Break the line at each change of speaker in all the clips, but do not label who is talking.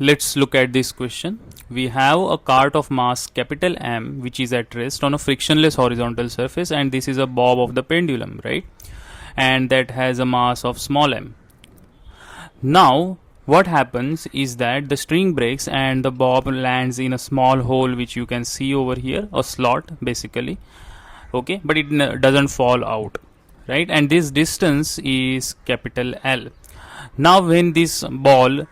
Let's look at this question. We have a cart of mass capital M which is at rest on a frictionless horizontal surface, and this is a bob of the pendulum, right? And that has a mass of small m. Now what happens is that the string breaks and the bob lands in a small hole which you can see over here, a slot basically, okay, but it doesn't fall out, right? And this distance is capital L. Now when this ball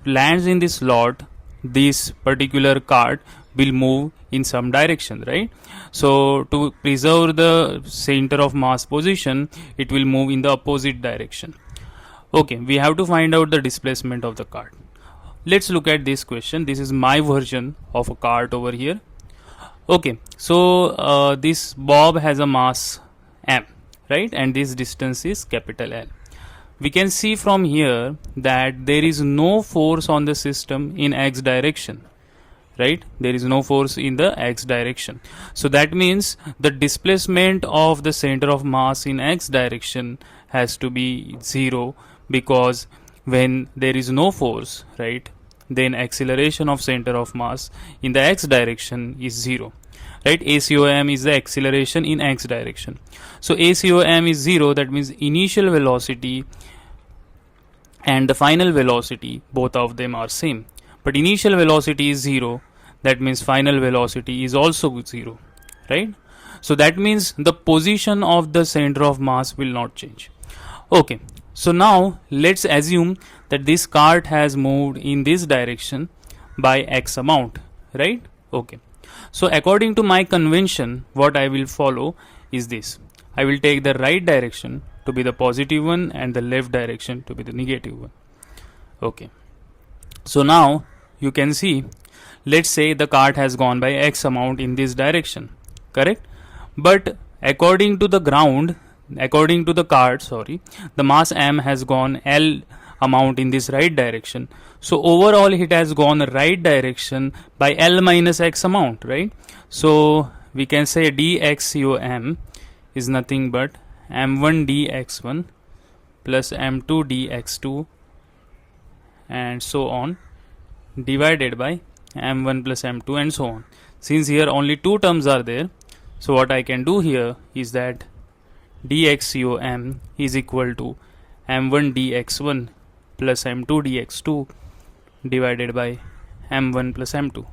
lands in this slot, this particular cart will move in some direction, right? So to preserve the center of mass position, it will move in the opposite direction. Okay, we have to find out the displacement of the cart. Let's look at this question. This is my version of a cart over here. Okay, so this bob has a mass m, right? And this distance is capital L. We can see from here that there is no force on the system in x direction, right? There is no force in the x direction. So that means the displacement of the center of mass in x direction has to be 0, because when there is no force, right, then acceleration of center of mass in the x direction is 0. Right, ACOM is the acceleration in x direction. So ACOM is 0, that means initial velocity and the final velocity, both of them are same. But initial velocity is 0, that means final velocity is also 0, right? So that means the position of the center of mass will not change. Okay, so now let's assume that this cart has moved in this direction by x amount, right? Okay. So according to my convention, what I will follow is this. I will take the right direction to be the positive one and the left direction to be the negative one. Okay. So now you can see, let's say the cart has gone by x amount in this direction, correct? But according to the cart, the mass m has gone L amount in this right direction. So overall it has gone right direction by L minus x amount, right? So we can say dxum is nothing but m1 dx1 plus m2 dx2 and so on, divided by m1 plus m2 and so on. Since here only two terms are there, so what I can do here is that dxum is equal to m1 dx1 plus m2 dx2 divided by m1 plus m2,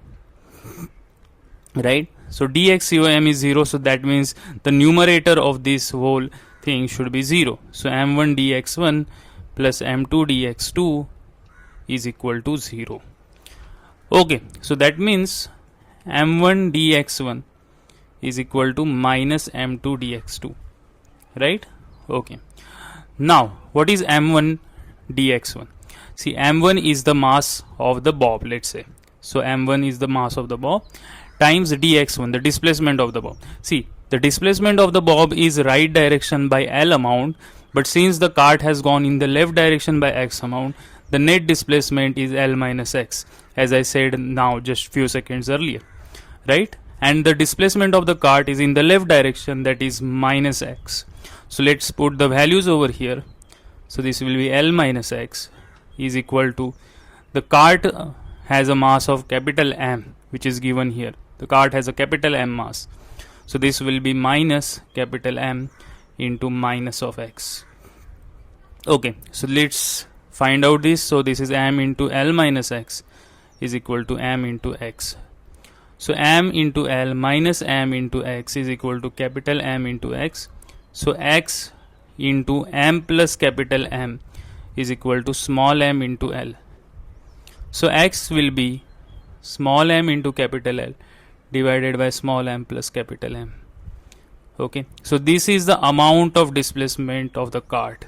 right? So dxum is 0, so that means the numerator of this whole thing should be 0. So m1 dx1 plus m2 dx2 is equal to 0. Okay, so that means m1 dx1 is equal to minus m2 dx2, right? Okay, now what is m1 dx1? See, m1 is the mass of the bob, let's say. So m1 is the mass of the bob times dx1, the displacement of the bob. See, the displacement of the bob is right direction by L amount, but since the cart has gone in the left direction by x amount, the net displacement is L minus x, as I said now just few seconds earlier, right? And the displacement of the cart is in the left direction, that is minus x. So let's put the values over here. So this will be L minus x is equal to, the cart has a mass of capital M, which is given here. The cart has a capital M mass. So this will be minus capital M into minus of x. Okay, so let's find out this. So this is m into L minus x is equal to m into x. So m into L minus m into x is equal to capital M into x. So x into m plus capital M is equal to small m into L. So x will be small m into capital L divided by small m plus capital M. Okay, so this is the amount of displacement of the cart.